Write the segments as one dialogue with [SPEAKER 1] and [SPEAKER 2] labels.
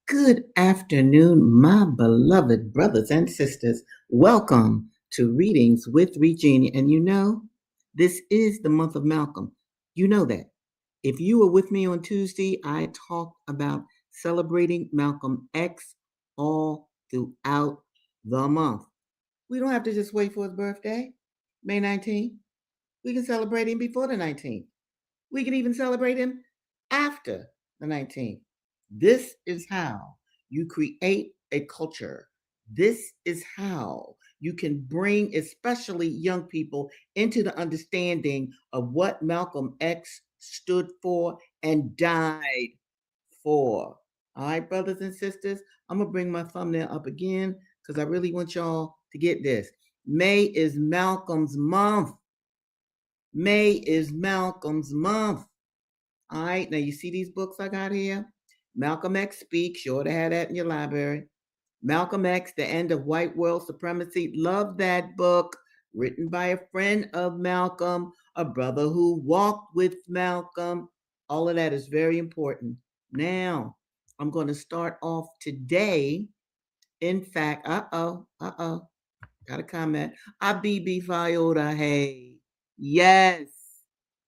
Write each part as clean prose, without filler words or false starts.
[SPEAKER 1] Good afternoon, my beloved brothers and sisters. Welcome to Readings with Regina. And this is the month of Malcolm. You know that. If you were with me on Tuesday, I talked about celebrating Malcolm X all throughout the month. We don't have to just wait for his birthday, May 19th. We can celebrate him before the 19th. We can even celebrate him after the 19th. This is how you create a culture. This is how you can bring, especially young people, into the understanding of what Malcolm X stood for and died for. All right, brothers and sisters, I'm going to bring my thumbnail up again because I really want y'all to get this. May is Malcolm's month. May is Malcolm's month. All right, now you see these books I got here? Malcolm X Speaks, you ought to have that in your library. Malcolm X, The End of White World Supremacy. Love that book, written by a friend of Malcolm, a brother who walked with Malcolm. All of that is very important. Now, I'm going to start off today. In fact, got a comment. Abibi Viola, hey. Yes,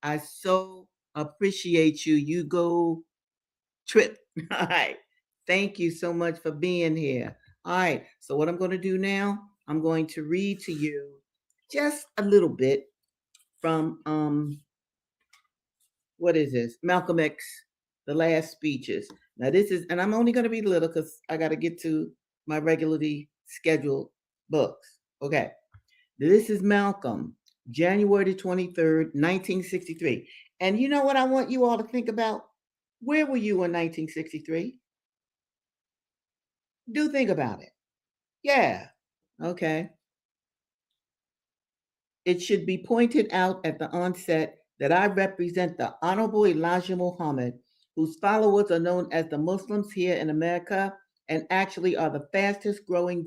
[SPEAKER 1] I so appreciate you. You go trip. All right. Thank you so much for being here. All right. So, what I'm going to do now, I'm going to read to you just a little bit from what is this? Malcolm X, the last speeches. Now, this is, and I'm only going to be little because I got to get to my regularly scheduled books. Okay. This is Malcolm, January 23rd, 1963. And you know what I want you all to think about? Where were you in 1963? Do think about it. Yeah. Okay. It should be pointed out at the onset that I represent the Honorable Elijah Muhammad, whose followers are known as the Muslims here in America and actually are the fastest growing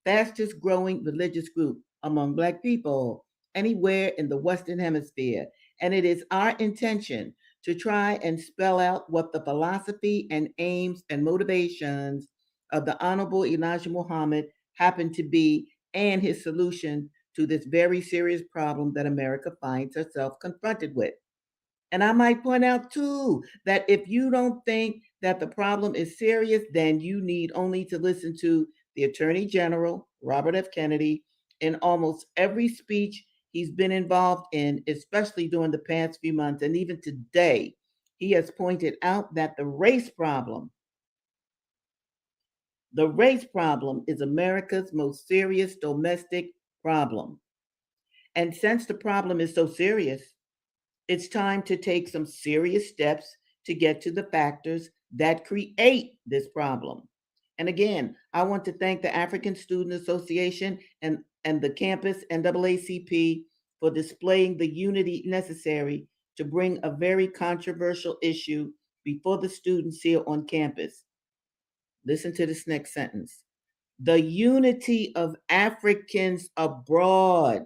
[SPEAKER 1] religious group among Black people anywhere in the Western Hemisphere. And it is our intention to try and spell out what the philosophy and aims and motivations of the Honorable Elijah Muhammad happen to be and his solution to this very serious problem that America finds herself confronted with. And I might point out too that if you don't think that the problem is serious, then you need only to listen to the Attorney General, Robert F. Kennedy, in almost every speech he's been involved in, especially during the past few months. And even today, he has pointed out that the race problem is America's most serious domestic problem. And since the problem is so serious, it's time to take some serious steps to get to the factors that create this problem. And again, I want to thank the African Student Association and the campus NAACP for displaying the unity necessary to bring a very controversial issue before the students here on campus. Listen to this next sentence. The unity of Africans abroad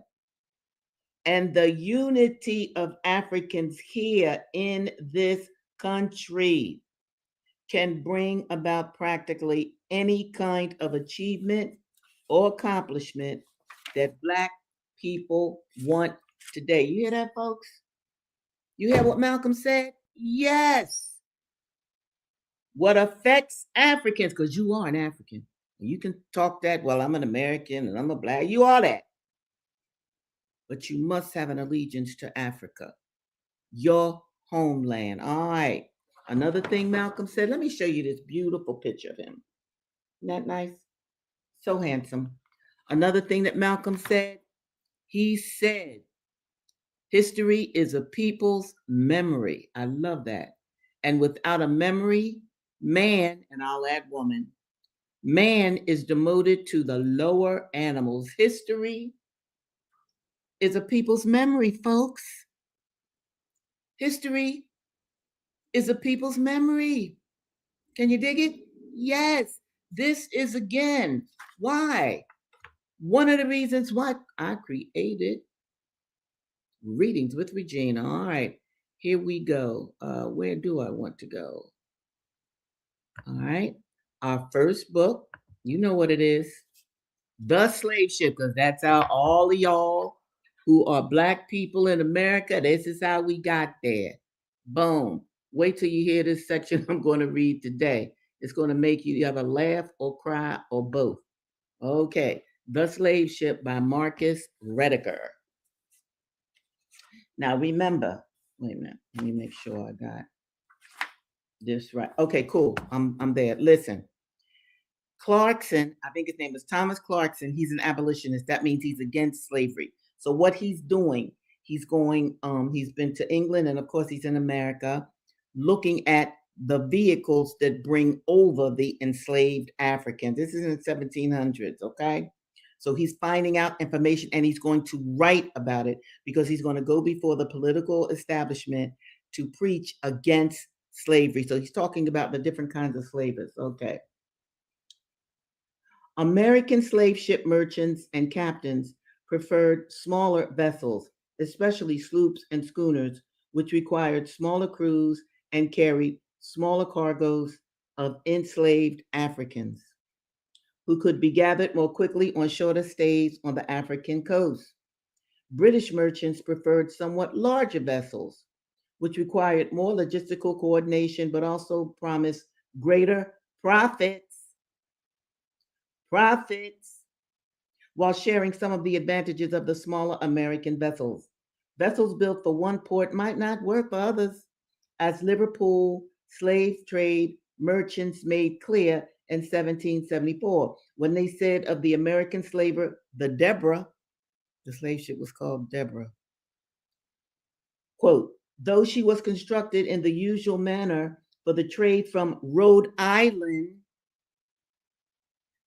[SPEAKER 1] and the unity of Africans here in this country can bring about practically any kind of achievement or accomplishment that Black people want today. You hear that, folks? You hear what Malcolm said? Yes. What affects Africans, because you are an African. You can talk that, well, I'm an American and I'm a Black, you are that. But you must have an allegiance to Africa, your homeland. All right. Another thing Malcolm said, let me show you this beautiful picture of him. Isn't that nice? So handsome. Another thing that Malcolm said, he said, history is a people's memory. I love that. And without a memory, man, and I'll add woman, man is demoted to the lower animals. History is a people's memory, folks. History is a people's memory. Can you dig it? Yes. This is again why. One of the reasons why I created Readings with Regina. All right. Here we go. Where do I want to go? All right. our first book. You know what it is. The Slave Ship, because that's how all of y'all who are black people in America, this is how we got there. Boom. Wait till you hear this section I'm going to read today. It's going to make you either laugh or cry or both. Okay. The Slave Ship by Marcus Rediker. Now remember, wait a minute. Let me make sure I got this right. Okay, cool. I'm there. Listen. Clarkson, I think his name is Thomas Clarkson. He's an abolitionist. That means he's against slavery. So what he's doing, he's been to England and of course he's in America, looking at the vehicles that bring over the enslaved Africans. This is in the 1700s, okay? So he's finding out information and he's going to write about it because he's going to go before the political establishment to preach against slavery. So he's talking about the different kinds of slavers, okay? American slave ship merchants and captains preferred smaller vessels, especially sloops and schooners, which required smaller crews and carried smaller cargoes of enslaved Africans, who could be gathered more quickly on shorter stays on the African coast. British merchants preferred somewhat larger vessels, which required more logistical coordination but also promised greater profits while sharing some of the advantages of the smaller American vessels. Vessels built for one port might not work for others, as Liverpool slave trade merchants made clear in 1774 when they said of the American slaver, the Deborah, the slave ship was called Deborah, quote, though she was constructed in the usual manner for the trade from Rhode Island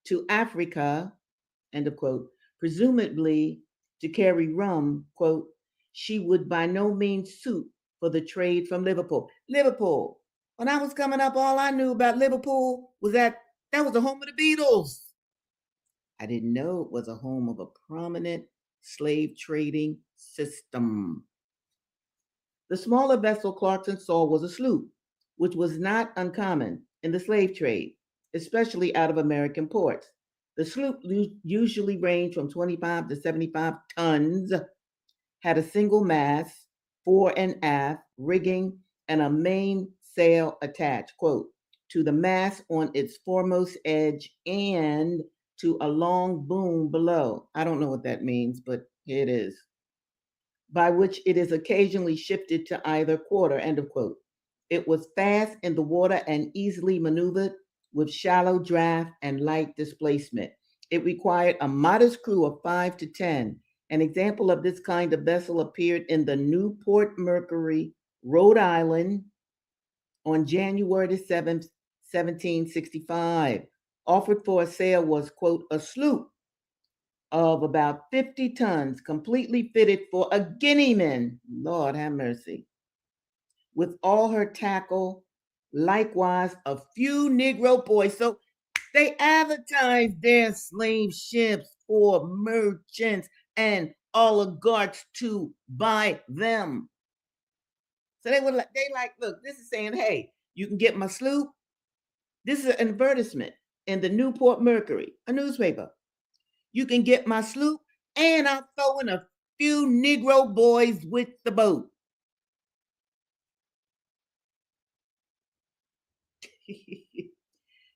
[SPEAKER 1] to Africa, end of quote, presumably to carry rum, quote, she would by no means suit for the trade from Liverpool. Liverpool. When I was coming up, all I knew about Liverpool was that was the home of the Beatles. I didn't know it was a home of a prominent slave trading system. The smaller vessel Clarkson saw was a sloop, which was not uncommon in the slave trade, especially out of American ports. The sloop usually ranged from 25 to 75 tons, had a single mast, fore and aft, rigging, and a mainsail attached, quote, to the mast on its foremost edge and to a long boom below. I don't know what that means, but here it is, by which it is occasionally shifted to either quarter, end of quote. It was fast in the water and easily maneuvered with shallow draft and light displacement. It required a modest crew of 5 to 10. An example of this kind of vessel appeared in the Newport Mercury, Rhode Island, on January the 7th, 1765. Offered for a sale was, quote, a sloop of about 50 tons, completely fitted for a Guineaman, Lord have mercy, with all her tackle, likewise a few Negro boys. So they advertised their slave ships for merchants and oligarchs to buy them. So look, this is saying, hey, you can get my sloop. This is an advertisement in the Newport Mercury, a newspaper. You can get my sloop, and I'll throw in a few Negro boys with the boat.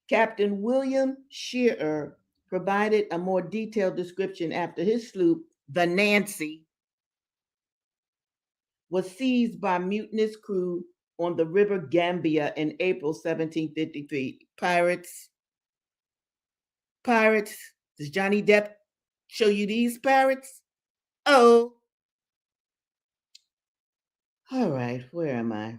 [SPEAKER 1] Captain William Shearer provided a more detailed description after his sloop, the Nancy, was seized by mutinous crew on the River Gambia in April 1753. Pirates. Does Johnny Depp show you these pirates? Oh. All right, where am I?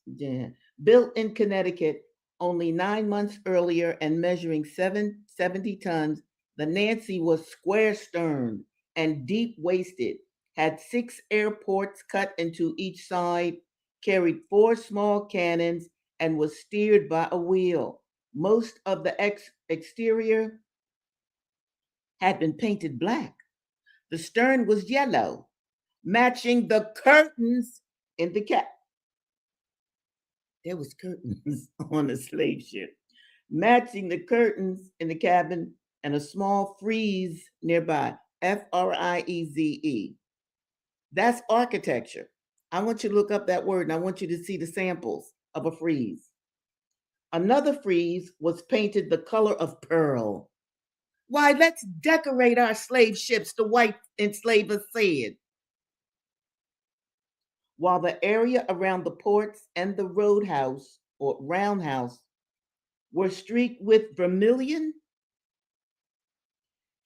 [SPEAKER 1] Yeah. Built in Connecticut only 9 months earlier and measuring 770 tons, the Nancy was square sterned and deep waisted, had 6 air ports cut into each side, carried 4 small cannons, and was steered by a wheel. Most of the exterior had been painted black. The stern was yellow, matching the curtains in the there was curtains on the slave ship. matching the curtains in the cabin and a small frieze nearby. Frieze. That's architecture. I want you to look up that word and I want you to see the samples of a frieze. Another frieze was painted the color of pearl. Why, let's decorate our slave ships, the white enslavers said. While the area around the ports and the roadhouse or roundhouse were streaked with vermilion,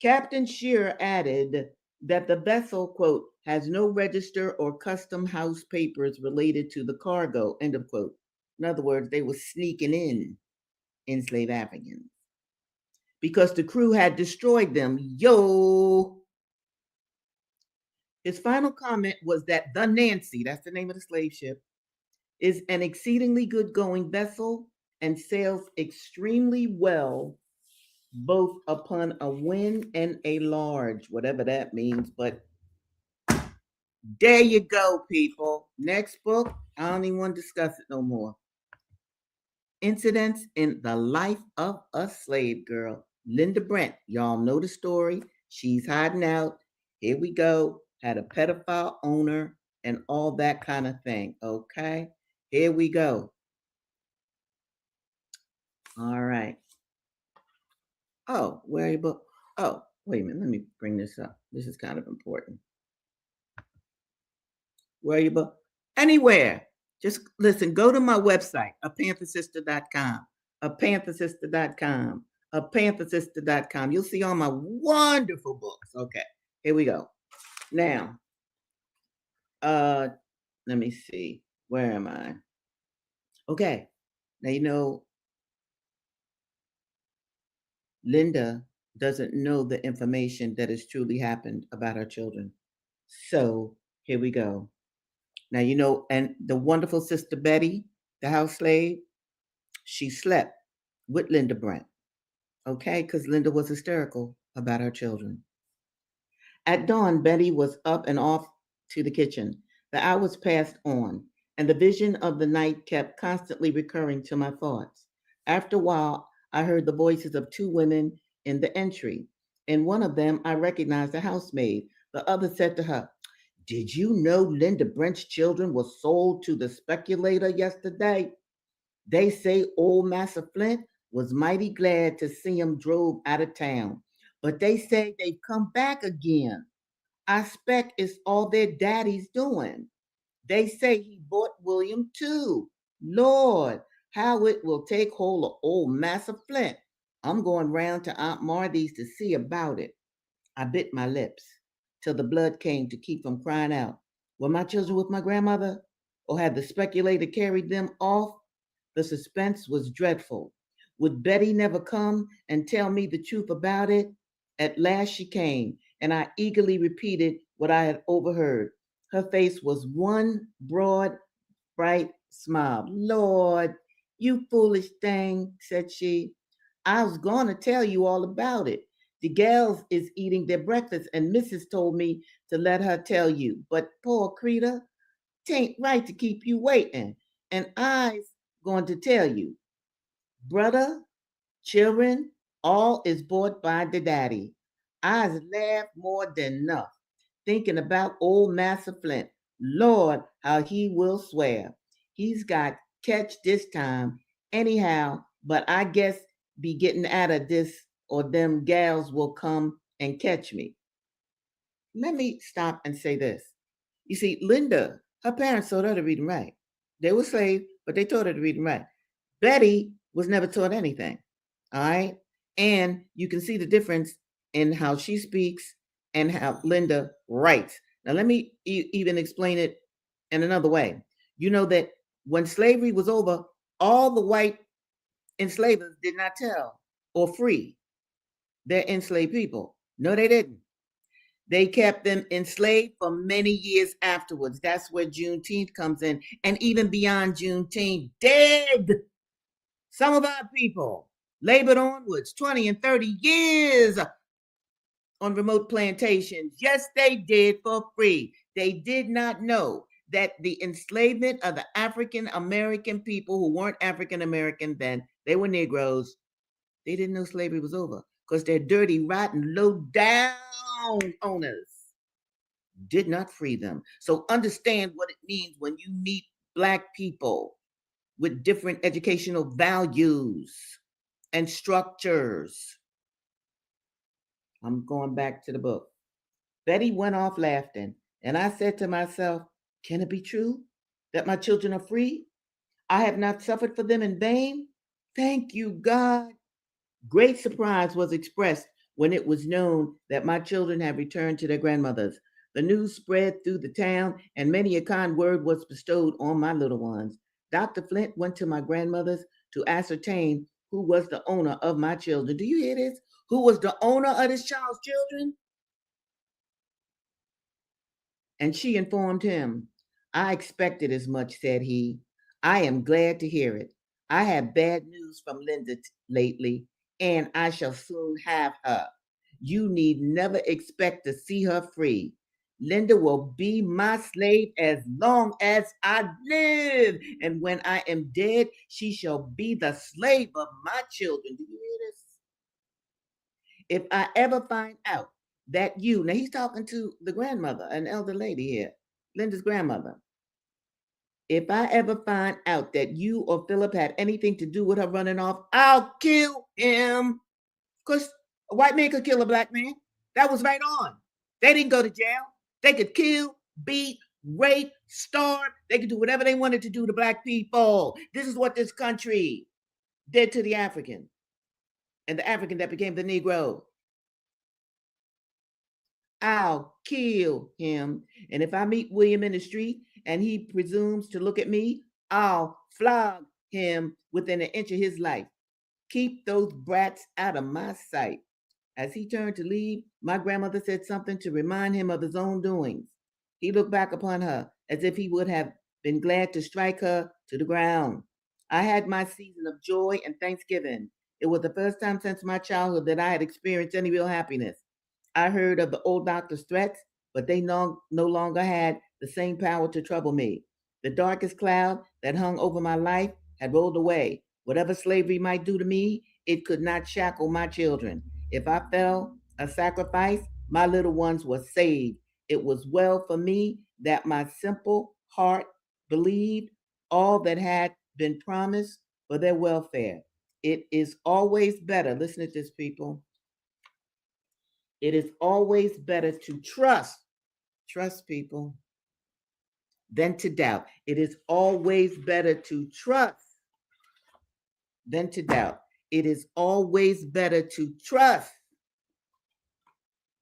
[SPEAKER 1] Captain Shearer added that the vessel, quote, has no register or custom house papers related to the cargo, end of quote. In other words, they were sneaking in enslaved Africans because the crew had destroyed them. Yo! His final comment was that the Nancy, that's the name of the slave ship, is an exceedingly good going vessel and sails extremely well both upon a wind and a large, whatever that means. But there you go, people. Next book, I don't even want to discuss it no more. Incidents in the life of a slave girl. Linda Brent, y'all know the story. She's hiding out. Here we go. Had a pedophile owner and all that kind of thing. Okay, here we go. All right. Oh, where are your book? Oh, wait a minute. Let me bring this up. This is kind of important. Where are your book? Anywhere. Just listen, go to my website, apanthersister.com, apanthersister.com, apanthersister.com. You'll see all my wonderful books. Okay, here we go. Now, let me see. Where am I? Okay. Now, you know, Linda doesn't know the information that has truly happened about her children. So here we go. Now, you know, and the wonderful sister Betty, the house slave, she slept with Linda Brent, okay, because Linda was hysterical about her children. At dawn, Betty was up and off to the kitchen. The hours passed on, and the vision of the night kept constantly recurring to my thoughts. After a while, I heard the voices of two women in the entry. In one of them, I recognized a housemaid. The other said to her, "Did you know Linda Brent's children were sold to the speculator yesterday? They say old Massa Flint was mighty glad to see 'em drove out of town, but they say they've come back again. I spec it's all their daddy's doing. They say he bought William too. Lord, how it will take hold of old Massa Flint. I'm going round to Aunt Marthy's to see about it." I bit my lips till the blood came to keep from crying out. Were my children with my grandmother? Or had the speculator carried them off? The suspense was dreadful. Would Betty never come and tell me the truth about it? At last she came, and I eagerly repeated what I had overheard. Her face was one broad, bright smile. "Lord, you foolish thing," said she. "I was going to tell you all about it. The gals is eating their breakfast, and Missus told me to let her tell you. But poor creeter, 'tain't right to keep you waiting, and I's going to tell you. Brother, children, all is bought by the daddy. I's laughed more than enough, thinking about old Massa Flint. Lord, how he will swear. He's got catch this time, anyhow, but I guess be getting out of this or them gals will come and catch me." Let me stop and say this. You see, Linda, her parents taught her to read and write. They were slaves, but they taught her to read and write. Betty was never taught anything. All right. And you can see the difference in how she speaks and how Linda writes. Now, let me even explain it in another way. You know that when slavery was over, all the white enslavers did not tell or free their enslaved people. No, they didn't. They kept them enslaved for many years afterwards. That's where Juneteenth comes in. And even beyond Juneteenth, dead. Some of our people labored onwards 20 and 30 years on remote plantations. Yes, they did for free. They did not know that the enslavement of the African American people who weren't African American then, they were Negroes, They didn't know slavery was over because their dirty, rotten, low down owners did not free them. So understand what it means when you meet Black people with different educational values and structures. I'm going back to the book. Betty went off laughing, and I said to myself, can it be true that my children are free? I have not suffered for them in vain. Thank you, God. Great surprise was expressed when it was known that my children had returned to their grandmothers. The news spread through the town, and many a kind word was bestowed on my little ones. Dr. Flint went to my grandmother's to ascertain who was the owner of my children. Do you hear this? Who was the owner of this child's children? And she informed him. I expected as much, said he. I am glad to hear it. I have bad news from Linda lately, and I shall soon have her. You need never expect to see her free. Linda will be my slave as long as I live. And when I am dead, she shall be the slave of my children. Do you hear this? If I ever find out that you, now he's talking to the grandmother, an elder lady here, Linda's grandmother. If I ever find out that you or Philip had anything to do with her running off, I'll kill him. Because a white man could kill a Black man. That was right on. They didn't go to jail. They could kill, beat, rape, starve. They could do whatever they wanted to do to Black people. This is what this country did to the African, and the African that became the Negro. I'll kill him. And if I meet William in the street and he presumes to look at me, I'll flog him within an inch of his life. Keep those brats out of my sight. As he turned to leave, my grandmother said something to remind him of his own doings. He looked back upon her as if he would have been glad to strike her to the ground. I had my season of joy and thanksgiving. It was the first time since my childhood that I had experienced any real happiness. I heard of the old doctor's threats, but they no longer had the same power to trouble me. The darkest cloud that hung over my life had rolled away. Whatever slavery might do to me, it could not shackle my children. If I fell a sacrifice, my little ones were saved. It was well for me that my simple heart believed all that had been promised for their welfare. It is always better, listen to this, people. It is always better to trust people, than to doubt. It is always better to trust than to doubt. It is always better to trust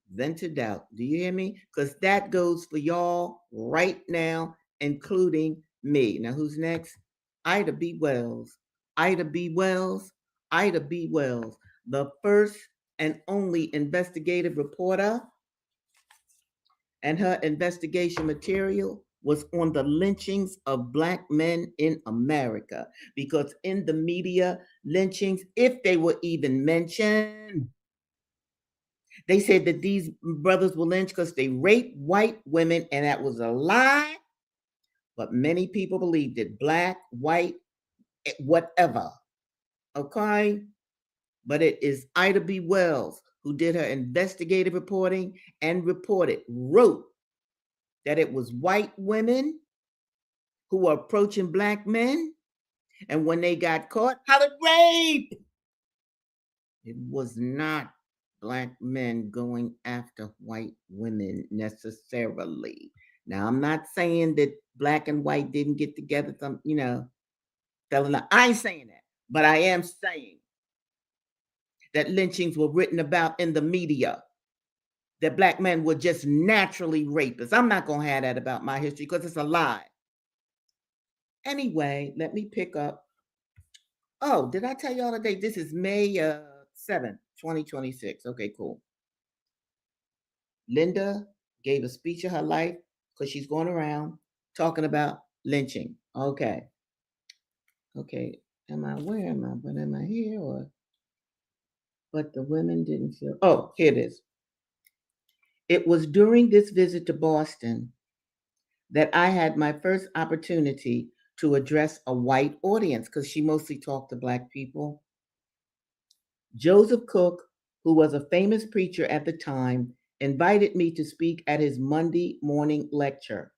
[SPEAKER 1] than to doubt. Do you hear me? Because that goes for y'all right now, including me. Now, who's next? Ida B. Wells. Ida B. Wells. Ida B. Wells, the first and only investigative reporter, and her investigation material was on the lynchings of Black men in America. Because in the media, lynchings, if they were even mentioned, they said that these brothers were lynched because they raped white women, and that was a lie. But many people believed it, Black, white, whatever. Okay? But it is Ida B. Wells who did her investigative reporting and wrote that it was white women who were approaching Black men, and when they got caught, hollered rape. It was not Black men going after white women necessarily. Now, I'm not saying that Black and white didn't get together, I ain't saying that. But I am saying that lynchings were written about in the media, that Black men were just naturally rapists. I'm not going to have that about my history because it's a lie. Anyway, let me pick up. Oh, did I tell y'all the date? This is May 7th, 2026. Okay, cool. Linda gave a speech of her life because she's going around talking about lynching. Okay. Okay. Where am I? But am I here or? But the women didn't feel. Oh, here it is. It was during this visit to Boston that I had my first opportunity to address a white audience because she mostly talked to Black people. Joseph Cook, who was a famous preacher at the time, invited me to speak at his Monday morning lecture.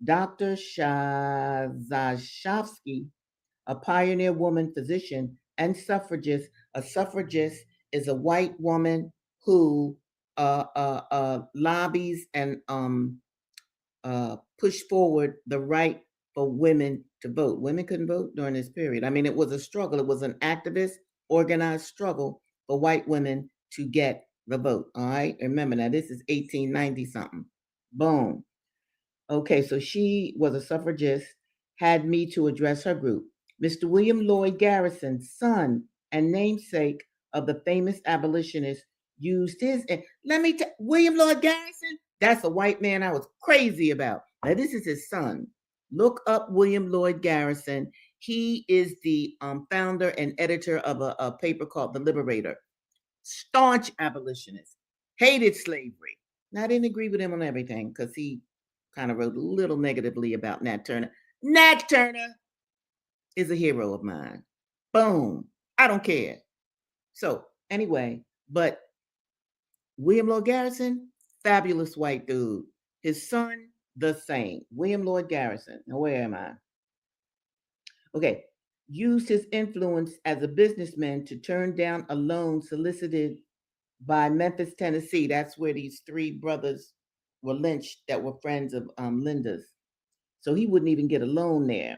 [SPEAKER 1] Dr. Shazashovsky, a pioneer woman physician and suffragist. A suffragist is a white woman who lobbies and push forward the right for women to vote. Women couldn't vote during this period. I mean, it was a struggle. It was an activist, organized struggle for white women to get the vote. All right. Remember now, this is 1890 something. Boom. Okay, so she was a suffragist, had me to address her group. Mr. William Lloyd Garrison, son and namesake of the famous abolitionist, used his. Let me tell William Lloyd Garrison, that's a white man I was crazy about. Now, this is his son. Look up William Lloyd Garrison. He is the founder and editor of a paper called The Liberator. Staunch abolitionist, hated slavery. Now, I didn't agree with him on everything because he kind of wrote a little negatively about Nat Turner. Nat Turner is a hero of mine. Boom. I don't care. So, anyway, but William Lloyd Garrison, fabulous white dude. His son, the same. William Lloyd Garrison. Now, where am I? Okay. Used his influence as a businessman to turn down a loan solicited by Memphis, Tennessee. That's where these three brothers were lynched that were friends of Linda's. So he wouldn't even get a loan there.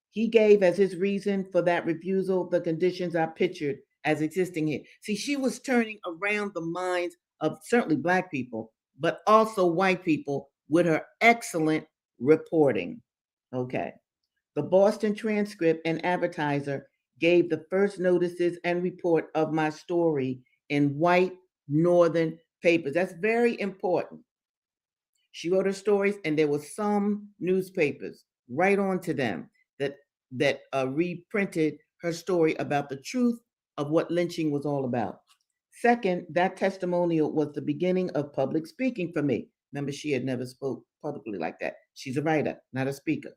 [SPEAKER 1] He gave as his reason for that refusal the conditions I pictured as existing here. See, she was turning around the minds of certainly Black people, but also white people with her excellent reporting. Okay. The Boston Transcript and Advertiser gave the first notices and report of my story in white northern papers. That's very important. She wrote her stories, and there were some newspapers right on to them that reprinted her story about the truth of what lynching was all about. Second, that testimonial was the beginning of public speaking for me. Remember, she had never spoke publicly like that. She's a writer, not a speaker.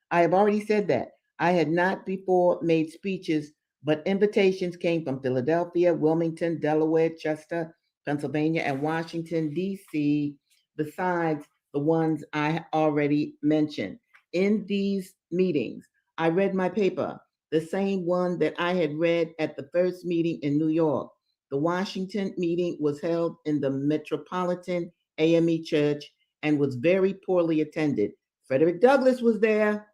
[SPEAKER 1] I have already said that. I had not before made speeches, but invitations came from Philadelphia, Wilmington, Delaware, Chester, Pennsylvania, and Washington, D.C., besides the ones I already mentioned. In these meetings, I read my paper, the same one that I had read at the first meeting in New York. The Washington meeting was held in the Metropolitan AME Church and was very poorly attended. Frederick Douglass was there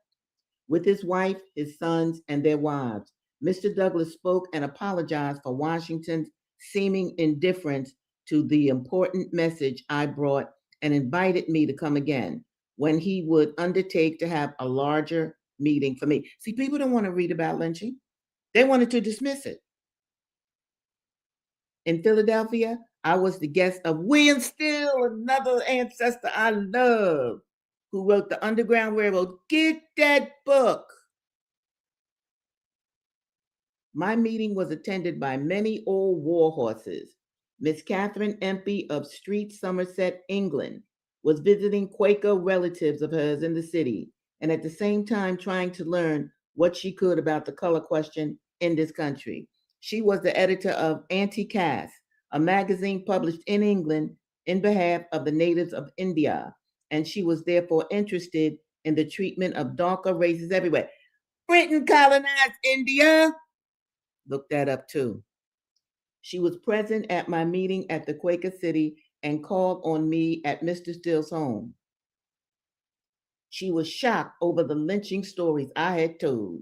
[SPEAKER 1] with his wife, his sons, and their wives. Mr. Douglass spoke and apologized for Washington's seeming indifference to the important message I brought and invited me to come again when he would undertake to have a larger meeting for me. See, people don't want to read about lynching, they wanted to dismiss it. In Philadelphia, I was the guest of William Steele, another ancestor I love, who wrote The Underground Railroad. Get that book. My meeting was attended by many old war horses. Miss Catherine Empey of Street, Somerset, England, was visiting Quaker relatives of hers in the city, and at the same time trying to learn what she could about the color question in this country. She was the editor of Anti-Caste, a magazine published in England in behalf of the natives of India, and she was therefore interested in the treatment of darker races everywhere. Britain colonized India. Look that up too. She was present at my meeting at the Quaker City and called on me at Mr. Steele's home. She was shocked over the lynching stories I had told,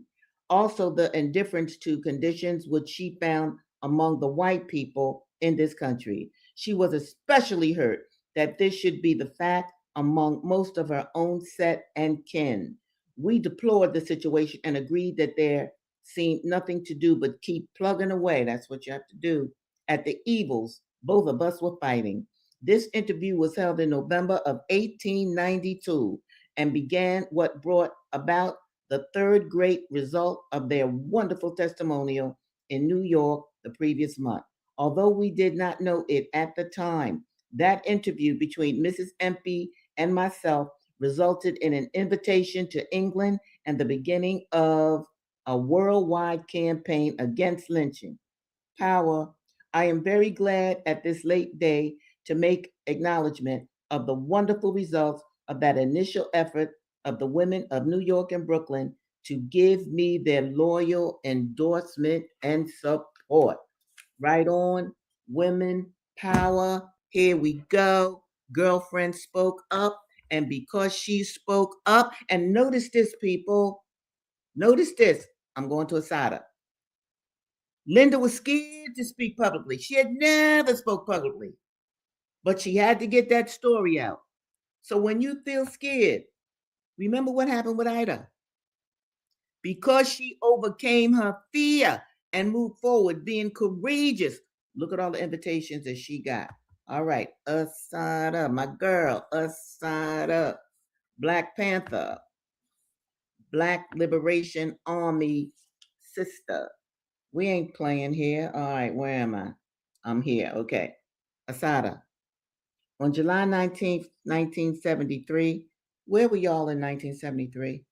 [SPEAKER 1] also the indifference to conditions which she found among the white people in this country. She was especially hurt that this should be the fact among most of her own set and kin. We deplored the situation and agreed that there seemed nothing to do but keep plugging away. That's what you have to do at the evils both of us were fighting. This interview was held in November of 1892 and began what brought about the third great result of their wonderful testimonial in New York the previous month. Although we did not know it at the time, that interview between Mrs. Empey and myself resulted in an invitation to England and the beginning of a worldwide campaign against lynching. power. I am very glad at this late day to make acknowledgement of the wonderful results of that initial effort of the women of New York and Brooklyn to give me their loyal endorsement and support. Right on, women power. Here we go. Girlfriend spoke up, and because she spoke up, and notice this, people, notice this. I'm going to Asada. Linda was scared to speak publicly. She had never spoke publicly, but she had to get that story out. So when you feel scared, remember what happened with Ida. Because she overcame her fear and moved forward, being courageous. Look at all the invitations that she got. All right, Asada, my girl, Asada, Black Panther, Black Liberation Army sister. We ain't playing here. All right, where am I? I'm here. Okay. Asada. On July 19th, 1973, where were y'all in 1973?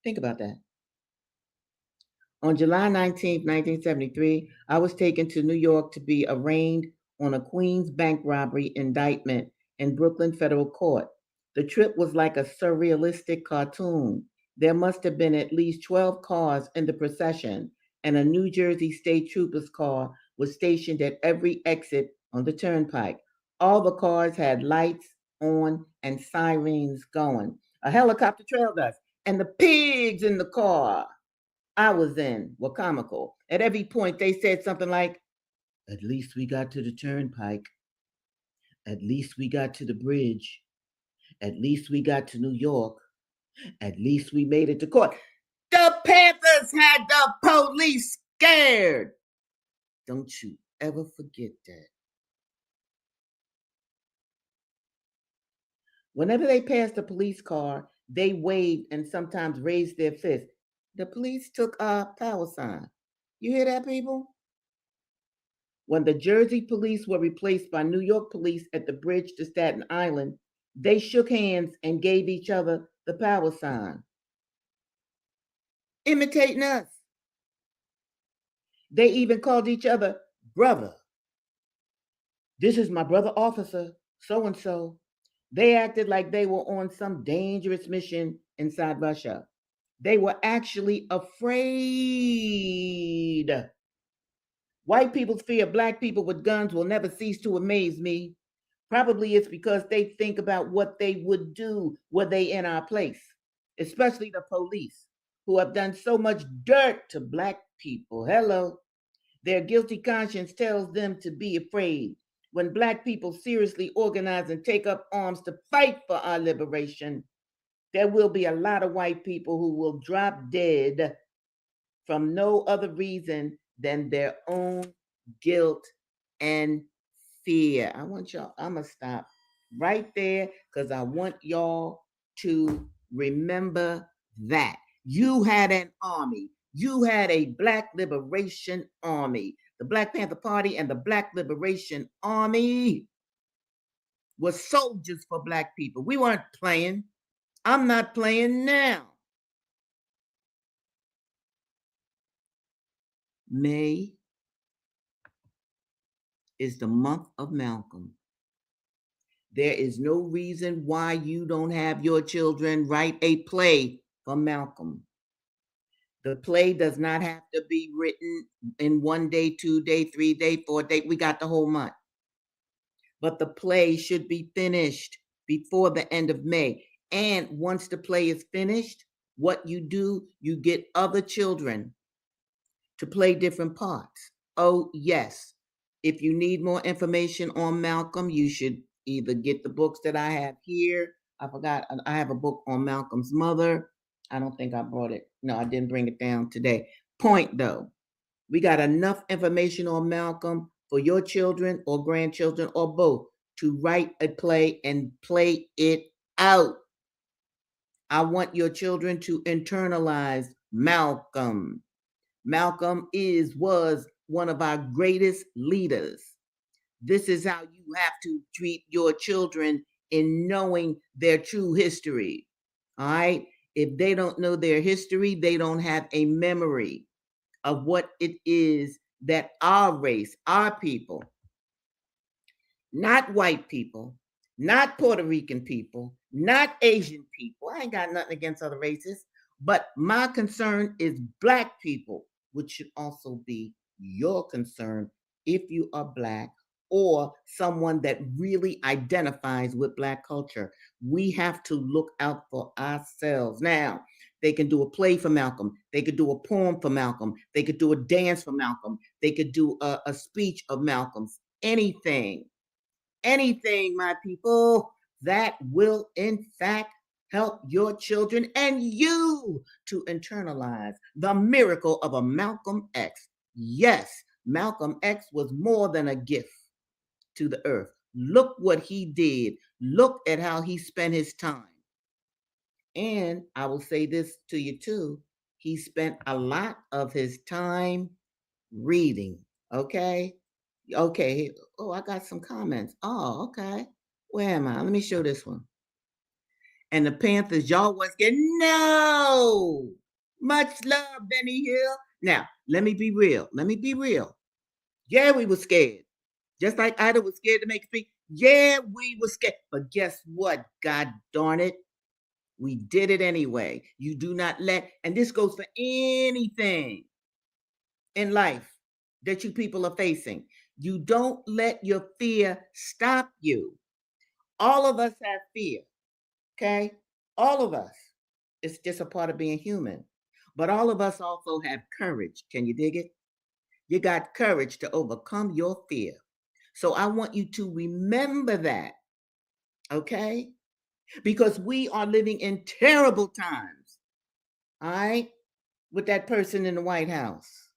[SPEAKER 1] Think about that. On July 19th, 1973, I was taken to New York to be arraigned on a Queens bank robbery indictment in Brooklyn federal court. The trip was like a surrealistic cartoon. There must have been at least 12 cars in the procession, and a New Jersey State Trooper's car was stationed at every exit on the turnpike. All the cars had lights on and sirens going. A helicopter trailed us, and the pigs in the car I was in were comical. At every point, they said something like, "At least we got to the turnpike. At least we got to the bridge. At least we got to New York. At least we made it to court." The Panthers had the police scared. Don't you ever forget that. Whenever they passed a police car, they waved and sometimes raised their fist. The police took a power sign. You hear that, people? When the Jersey police were replaced by New York police at the bridge to Staten Island, they shook hands and gave each other the power sign, imitating us. They even called each other brother. "This is my brother officer, so and so." They acted like they were on some dangerous mission inside Russia. They were actually afraid. White people's fear of black people with guns will never cease to amaze me. Probably it's because they think about what they would do were they in our place, especially the police, who have done so much dirt to black people. Hello. Their guilty conscience tells them to be afraid. When black people seriously organize and take up arms to fight for our liberation, there will be a lot of white people who will drop dead from no other reason than their own guilt and fear. I want y'all, I'm going to stop right there because I want y'all to remember that. You had an army. You had a Black Liberation Army. The Black Panther Party and the Black Liberation Army were soldiers for black people. We weren't playing. I'm not playing now. May is the month of Malcolm. There is no reason why you don't have your children write a play for Malcolm. The play does not have to be written in 1 day, 2 day, 3 day, 4 day. We got the whole month. But the play should be finished before the end of May. And once the play is finished, what you do, you get other children to play different parts. Oh, yes. If you need more information on Malcolm, you should either get the books that I have here. I forgot, I have a book on Malcolm's mother. I don't think I brought it. No, I didn't bring it down today. Point though, we got enough information on Malcolm for your children or grandchildren or both to write a play and play it out. I want your children to internalize Malcolm. Malcolm was one of our greatest leaders. This is how you have to treat your children in knowing their true history. All right? If they don't know their history, they don't have a memory of what it is that our race, our people, not white people, not Puerto Rican people, not Asian people. I ain't got nothing against other races, but my concern is Black people, which should also be your concern if you are Black or someone that really identifies with Black culture. We have to look out for ourselves. Now, they can do a play for Malcolm. They could do a poem for Malcolm. They could do a dance for Malcolm. They could do a speech of Malcolm's. Anything, my people, that will in fact help your children and you to internalize the miracle of a Malcolm X. Yes, Malcolm X was more than a gift to the earth. Look what he did. Look at how he spent his time. And I will say this to you too. He spent a lot of his time reading. Okay. Okay. Oh, I got some comments. Oh, okay. Where am I? Let me show this one. And the Panthers, y'all was getting no. Much love, Benny Hill. Now, let me be real. Let me be real. Yeah, we were scared. Just like Ida was scared to make a speech. Yeah, we were scared. But guess what? God darn it. We did it anyway. You do not let, and this goes for anything in life that you people are facing. You don't let your fear stop you. All of us have fear, okay? All of us. It's just a part of being human. But all of us also have courage. Can you dig it? You got courage to overcome your fear. So I want you to remember that, okay? Because we are living in terrible times, all right? With that person in the White House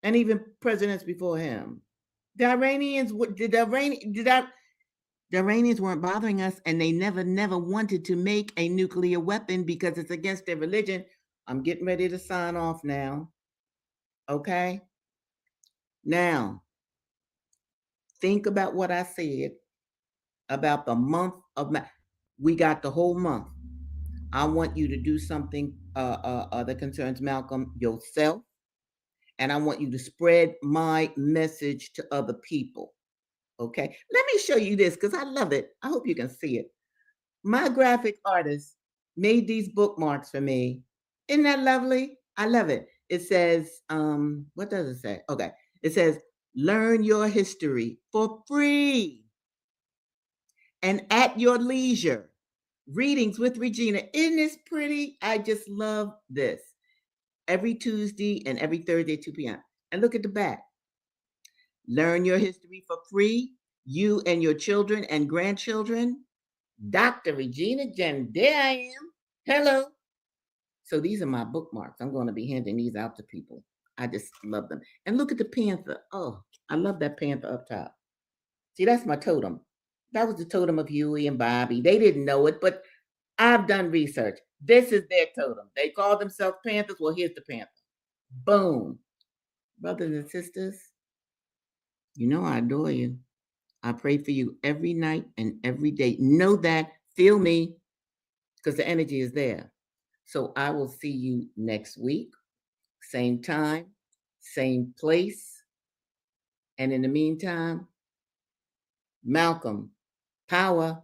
[SPEAKER 1] and even presidents before him. The Iranians, the Iranians weren't bothering us, and they never wanted to make a nuclear weapon because it's against their religion. I'm getting ready to sign off now. Okay? Now, think about what I said about the month of we got the whole month. I want you to do something that concerns Malcolm yourself, and I want you to spread my message to other people. Okay? Let me show you this because I love it. I hope you can see it. My graphic artist made these bookmarks for me. Isn't that lovely? I love it. It says, what does it say? Okay. It says, learn your history for free and at your leisure. Readings with Regina. Isn't this pretty? I just love this. Every Tuesday and every Thursday at 2 p.m. And look at the back. Learn your history for free. You and your children and grandchildren. Dr. Regina Jen, there I am. Hello. So these are my bookmarks. I'm going to be handing these out to people. I just love them. And look at the panther. Oh, I love that panther up top. See, that's my totem. That was the totem of Huey and Bobby. They didn't know it, but I've done research. This is their totem. They call themselves panthers. Well, here's the panther. Boom. Brothers and sisters, you know I adore you. I pray for you every night and every day. Know that. Feel me, because the energy is there. So I will see you next week, same time, same place. And in the meantime, Malcolm, power.